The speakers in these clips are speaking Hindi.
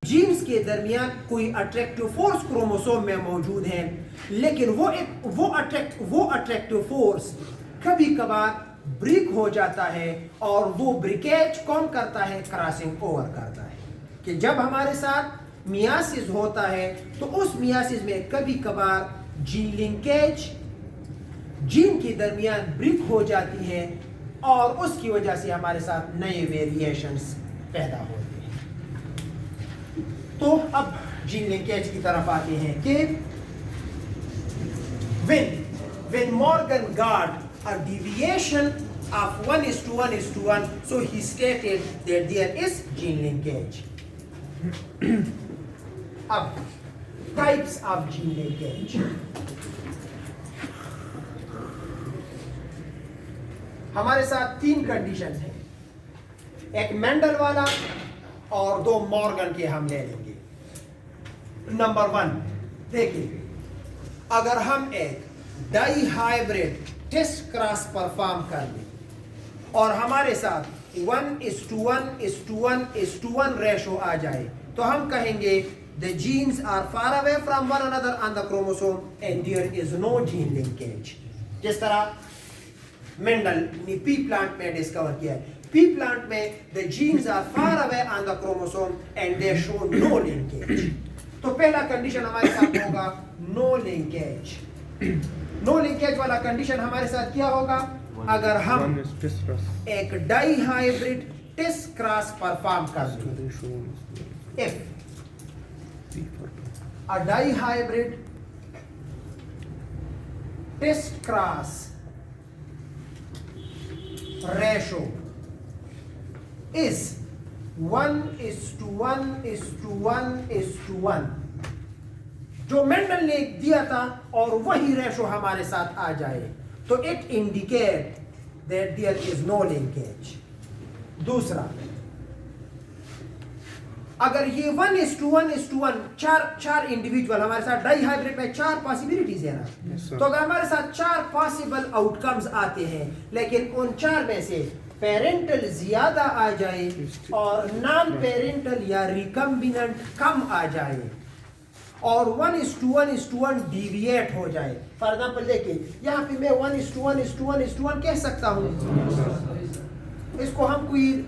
जीन्स के दरमियान कोई अट्रैक्टिव फोर्स क्रोमोसोम में मौजूद है, लेकिन वो अट्रैक्टिव फोर्स कभी कभार ब्रेक हो जाता है और वो ब्रेकेज कौन करता है? क्रॉसिंग ओवर करता है। कि जब हमारे साथ मियासिस होता है तो उस मियासिस में कभी कभार जीन लिंकेज जीन के दरमियान ब्रेक हो जाती है और उसकी वजह से हमारे साथ नए वेरिएशंस पैदा होते हैं। तो अब जीन लिंकेज की तरफ आते हैं कि when Morgan got a deviation of 1:1:1, so he stated that there is gene linkage. अब types of gene linkage. हमारे साथ तीन कंडीशन हैं, एक मेंडल वाला और दो मॉर्गन के हम ले लेंगे। नंबर 1 देखिए, अगर हम एक dihybrid test cross perform कर लें और हमारे साथ 1:1:1:1 रेशो आ जाए तो हम कहेंगे the genes are far away from one another on the chromosome and there is no gene linkage। जिस तरह मेंडल ने पी प्लांट में डिस्कवर किया है, पी प्लांट में the genes are far away on the chromosome and they show no linkage। तो पहला कंडीशन हमारे साथ होगा नो लिंकेज। नो लिंकेज वाला कंडीशन हमारे साथ क्या होगा? अगर हम एक dihybrid test cross perform करते हैं, if a dihybrid test cross ratio is 1:1:1:1, जो मेंडल ने दिया था और वही रेशो हमारे साथ आ जाए तो it indicate that there is no linkage. दूसरा, अगर ये 1:1:1 चार इंडिविजुअल हमारे साथ डाई हाइब्रिड में 4 पॉसिबिलिटीज है ना, तो अगर हमारे साथ 4 पॉसिबल आउटकम्स आते हैं लेकिन उन 4 में से पेरेंटल ज्यादा आ जाए और नॉन पेरेंटल या रिकम्बिनेंट कम आ जाए और 1:1:1 डिविएट हो जाए, फॉर एग्जाम्पल देखिए यहाँ पे मैं 1:1:1:1 कह सकता हूँ, इसको हम कोई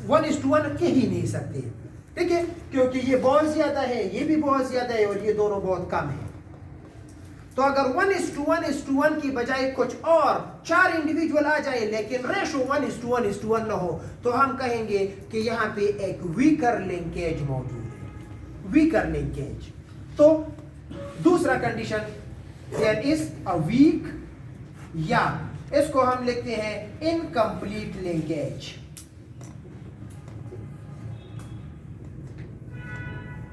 1:1 कह ही नहीं सकते, ठीक है, क्योंकि ये बहुत ज्यादा है, ये भी बहुत ज्यादा है और ये दोनों बहुत कम है। तो अगर 1:1:1 की बजाय कुछ और 4 इंडिविजुअल आ जाए लेकिन रेशो 1:1:1 ना हो तो हम कहेंगे कि यहाँ पे एक वीकर लिंकेज मौजूद है, वीकर लिंकेज। तो दूसरा condition there is a weak, या इसको हम लिखते हैं इनकम्प्लीट लिंकेज।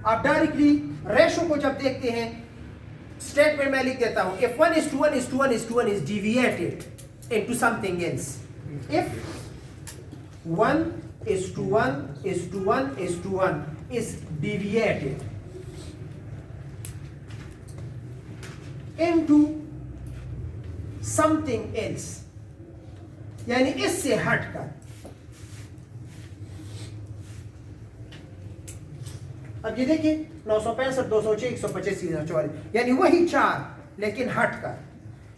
आप डायरेक्टली रेशो को जब देखते हैं, स्टेटमेंट में लिख देता हूं, if 1:1:1:1 is deviated into something else, if 1:1:1:1 is deviated into something else, यानी इससे हटकर, अब ये देखिए 965, 206, 125, 344, यानी वही 4 लेकिन हटकर,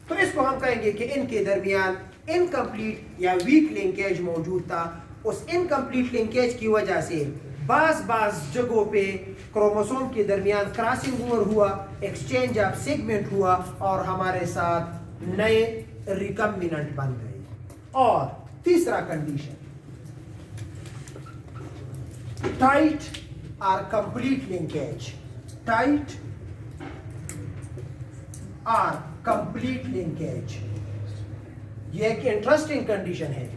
तो इसको हम कहेंगे कि इनके दरमियान इनकम्प्लीट या वीक लिंकेज मौजूद था। उस इनकम्प्लीट लिंकेज की वजह से बाज जगहों पे क्रोमोसोम के दरमियान क्रॉसिंग ओवर हुआ, एक्सचेंज ऑफ सेगमेंट हुआ और हमारे साथ नए रिकम्बिनेंट बन गए। और तीसरा condition, tight or complete linkage, tight or complete linkage। ये एक इंटरेस्टिंग कंडीशन है।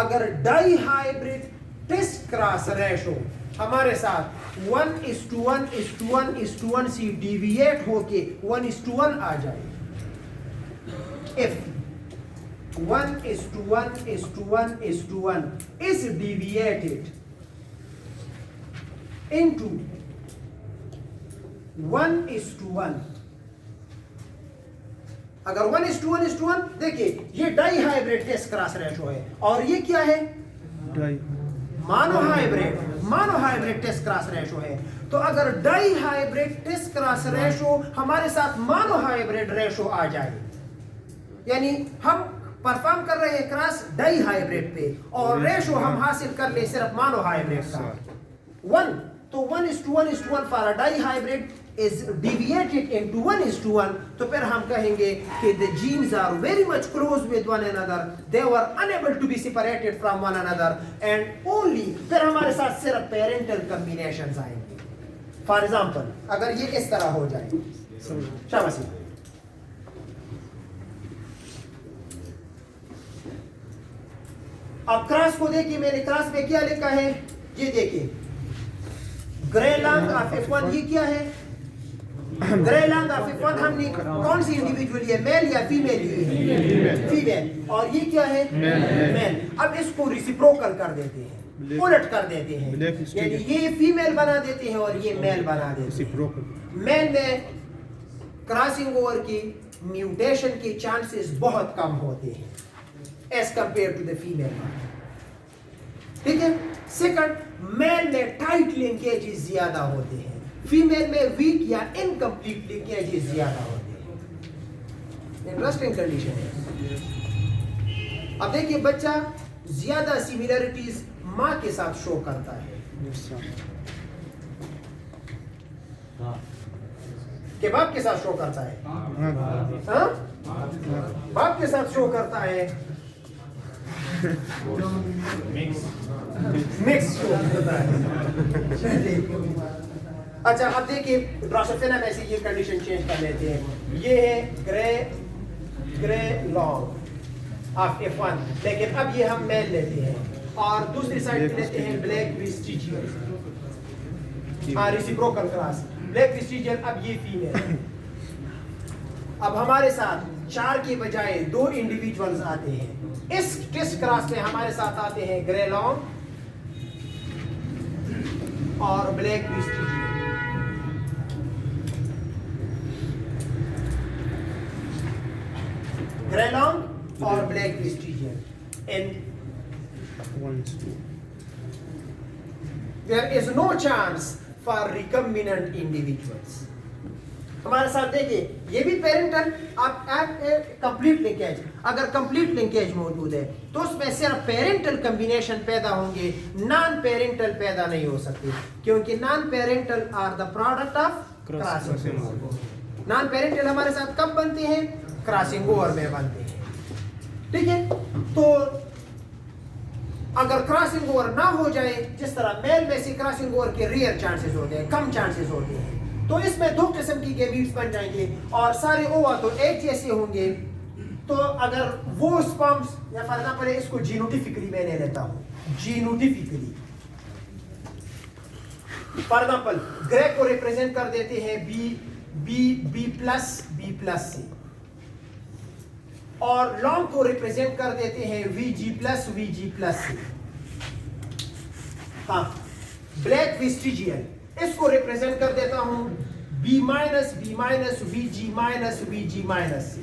अगर dihybrid test cross ratio हमारे साथ 1:1:1:1 से डिविएट होके 1:1 आ जाए, if 1:1:1:1 is deviated into 1:1, अगर 1:1:1, देखिए ये dihybrid test cross ratio है और ये क्या है? Monohybrid test cross ratio है। तो अगर dihybrid test cross ratio हमारे साथ मोनो हाइब्रिड रेशो आ जाए, यानी हम परफॉर्म कर रहे हैं क्रॉस डाई हाइब्रिड पे और रेशो हम हासिल कर ले सिर्फ मोनो हाइब्रिड का 1, तो 1:1:1 for a dihybrid is deviated into 1:1, तो फिर हम कहेंगे कि the genes are very much close with one another, they were unable to be separated from one another, and only फिर हमारे साथ सिर्फ parental combinations आएंगे. For example, अगर ये इस तरह हो जाए, शाबाशी, अब क्रॉस को देखिए, मैंने क्रॉस में क्या लिखा है, ये देखिए, ग्रे लॉन्ग ऑफ F1, ये क्या है, ग्रे लॉन्ग ऑफ F1 हमने कौन सी इंडिविजुअल है, मेल या फीमेल है, फीमेल, और ये क्या है, मेल. अब इसको रेसिप्रोकल कर देते हैं, उलट कर देते हैं, यानी ये फीमेल बना देते हैं और ये मेल बना देते हैं. मेल में क्रॉसिंग ओवर की म्यूटेशन के चांसेस बहुत कम होते हैं as compare to the female. ठीक है. सेकंड, मेल में टाइट लिंकेजेस ज्यादा होते हैं, फीमेल में वीक या इनकम्प्लीट लिंकेजेस ज्यादा होते हैं. इंटरेस्टिंग कंडीशन है. अब देखिए, बच्चा ज्यादा सिमिलरिटीज माँ के साथ शो करता है कि बाप के साथ शो करता है, हाँ? बाप के साथ शो करता है, मिक्स शो करता है. अच्छा, अब देखिए ड्रोसोफिला में से ये कंडीशन चेंज कर लेते हैं. ये है ग्रे लॉन्ग ऑफ F1, लेकिन अब ये हम मेल लेते हैं और दूसरी साइड लेते हैं ब्लैक विस्टिजियल, रेसिप्रोकल क्रॉस, ब्लैक विस्टिजियल. अब ये फीमेल. अब हमारे साथ 4 के बजाय 2 इंडिविजुअल्स आते हैं. इस टेस्ट क्रॉस में हमारे साथ आते हैं ग्रे लॉन्ग और ब्लैक विस्टिजियल. ग्रे लॉन्ग और black विस्टिजियल. And there is no chance for recombinant individuals. हमारे साथ देखिए, ये भी पेरेंटल, आप कंप्लीट लिंकेज, अगर कंप्लीट लिंकेज मौजूद है तो उसमें सिर्फ पेरेंटल कॉम्बिनेशन पैदा होंगे, नॉन पेरेंटल पैदा नहीं हो सकते, क्योंकि non parental are the product of crossing. Non parental हमारे साथ कब बनते हैं, क्रॉसिंग ओवर में बनते हैं. ठीक है. तो अगर क्रॉसिंग ओवर ना हो जाए, जिस तरह मेल में से क्रॉसिंग ओवर के रेयर चांसेस होते हैं, कम चांसेस होते हैं, तो इसमें 2 किस्म की गैमीट्स बन जाएंगे और सारे ओवा तो एक जैसे होंगे. तो अगर वो स्पर्म्स, या फॉर एग्जांपल इसको जीनोटिफिकली मैंने लेता हूं, जीनोटिफिकली फॉर एग्जांपल ग्रे को रिप्रेजेंट कर देते हैं बी प्लस से, और लॉन्ग को रिप्रेजेंट कर देते हैं वीजी प्लस से. हाँ, ब्लैक विस्टिजियल इसको रिप्रेजेंट कर देता हूं B- VG- से.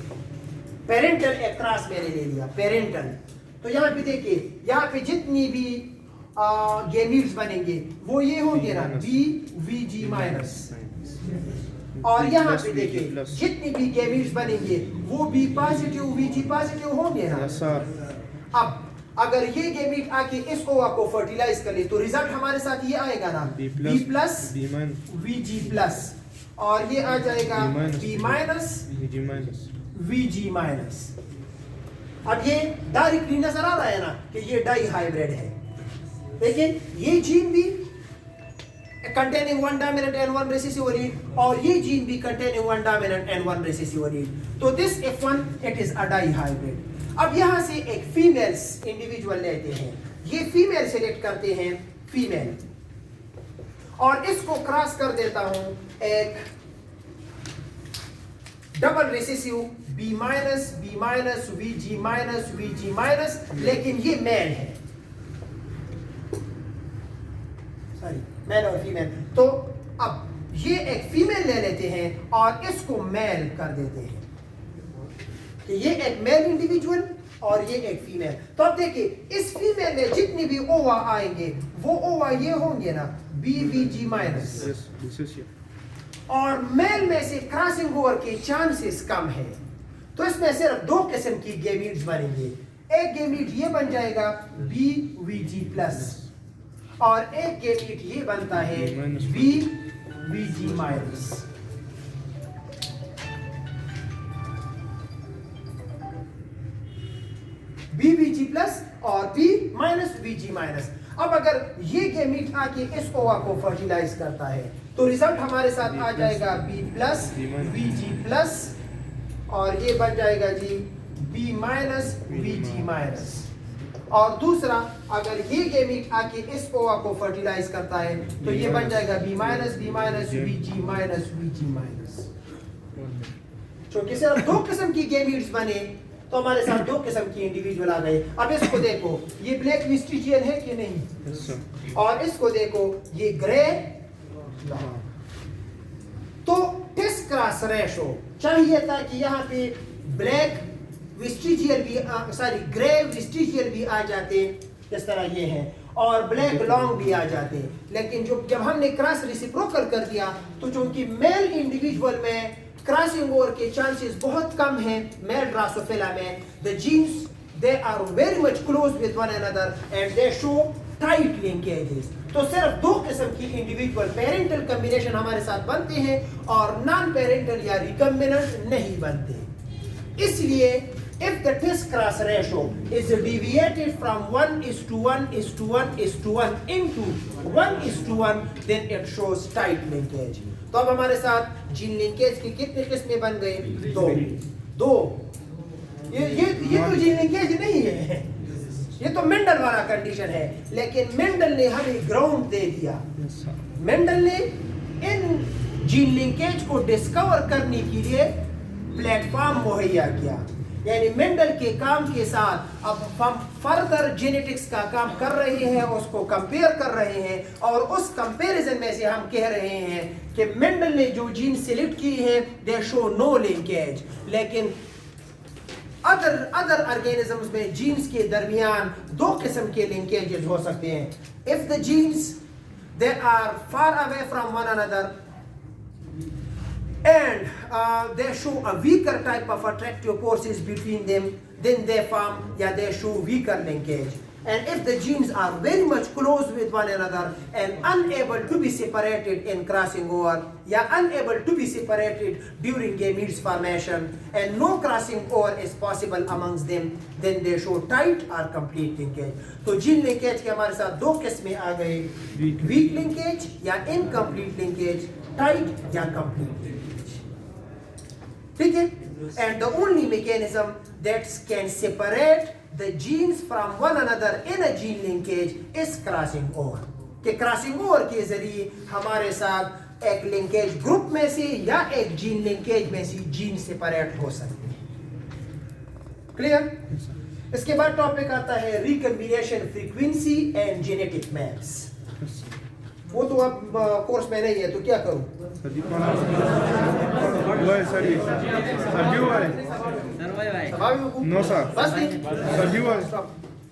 पेरेंटल एक क्रॉस मैंने ले लिया, पेरेंटल. तो यहाँ पे देखिए, यहाँ पे जितनी भी गैमीट्स बनेंगे वो ये होंगे ना, VG-, और यहाँ पे देखिए जितनी भी गैमीट्स बनेंगे वो B+, VG+ होंगे ना. अब अगर ये गैमीट आके इस ओवा को फर्टिलाइज कर ले तो रिजल्ट हमारे साथ ये आएगा ना, B+, VG+, और ये आ जाएगा B-, VG-. अब ये डायरेक्टली नजर आ रहा है ना कि ये डाई हाइब्रिड है. लेकिन ये जीन भी containing 1 dominant and 1 recessive allele, और ये जीन भी containing 1 dominant and 1 recessive allele. तो this F1 it is a dihybrid. अब यहाँ से एक फीमेल इंडिविजुअल लेते हैं, ये फीमेल सेलेक्ट करते हैं, फीमेल, और इसको क्रॉस कर देता हूं एक डबल रिसेसिव B-, VG-, लेकिन ये मेल है, सॉरी मेल और फीमेल. तो अब ये एक फीमेल ले लेते हैं और इसको मेल कर देते हैं कि ये एक मेल इंडिविजुअल और ये एक फीमेल। तो अब देखिए इस फीमेल में जितनी भी ओवा आएंगे वो ओवा ये होंगे ना BVG माइनस, और मेल में से क्रॉसिंग ओवर के चांसेस कम है। तो इसमें सिर्फ दो किस्म की गैमीट्स बनेंगे। एक गैमीट ये बन जाएगा BVG प्लस, और एक गैमीट ये बनता है BVG माइनस। BVG प्लस और B माइनस VG माइनस। अब अगर ये गैमीट आके इस ओवा को फर्टिलाइज करता है तो रिजल्ट हमारे साथ आ जाएगा B प्लस VG प्लस, और ये बन जाएगा जी B माइनस VG माइनस। और दूसरा अगर ये गैमीट आके इस ओवा को फर्टिलाइज करता है तो ये बन जाएगा B minus VG minus VG minus. क्योंकि सिर्फ दो किस्म की गैमीट्स बने तो हमारे साथ दो किस्म की इंडिविजुअल आ गए। अब इसको देखो, ये ब्लैक वेस्टिजियन है कि नहीं, और इसको देखो ये ग्रे। तो टेस्ट क्रॉस रेशो चाहिए था कि यहाँ पे ब्लैक वेस्टिजियल भी ग्रे वेस्टिजियल भी आ जाते, इस तरह ये है, और ब्लैक लॉन्ग भी आ जाते। लेकिन जब हमने क्रॉस रेसिप्रोकल कर दिया तो चूंकि मेल इंडिविजुअल में क्रॉसिंग ओवर के चांसेस बहुत कम हैं, मेल ड्रोसोफिला में the genes they are very much close with one another and they show tight linkages. तो सिर्फ दो किस्म की इंडिविजुअल पेरेंटल कॉम्बिनेशन हमारे साथ बनते हैं और नॉन पेरेंटल या रिकम्बिनेंट नहीं बनते। इसलिए if the test cross ratio is deviated from 1:1:1:1 into 1:1, then it shows tight linkage। तो अब हमारे साथ जीन लिंकेज की कितनी किस्में बन गई? दो। ये तो जीन लिंकेज नहीं है, ये तो मेंडल वाला कंडीशन है। लेकिन मेंडल ने हमें ग्राउंड दे दिया। मेंडल ने इन जीन लिंकेज को डिस्कवर करने के लिए प्लेटफॉर्म मुहैया किया। यानी मेंडल के काम के साथ अब हम फर्दर जेनेटिक्स का काम कर रहे हैं, उसको कंपेयर कर रहे हैं, और उस कंपैरिजन में से हम कह रहे हैं कि मेंडल ने जो जीन सिलेक्ट की है दे शो नो लिंकेज। लेकिन अदर ऑर्गेनिजम्स में जीन्स के दरमियान दो किस्म के लिंकेजेस हो सकते हैं। If the genes they are far away from one another and they show a weaker type of attractive forces between them, then they form, they show weaker linkage. And if the genes are very much close with one another and unable to be separated in crossing over, unable to be separated during gametes formation, and no crossing over is possible amongst them, then they show tight or complete linkage. तो जीन लिंकेज के हमारे साथ दो किस्में आ गए, weak linkage या incomplete linkage, tight या complete linkage। ठीक है? And the only mechanism that can separate the genes from one another in a gene linkage is crossing over। कि क्रॉसिंग ओवर के जरिए हमारे साथ एक लिंकेज ग्रुप में से या एक जीन लिंकेज में से जीन सेपरेट हो सकते हैं। क्लियर? इसके बाद टॉपिक आता है recombination frequency and genetic maps. वो तो अब कोर्स में नहीं है तो क्या करूं? No, sir. बस नहीं।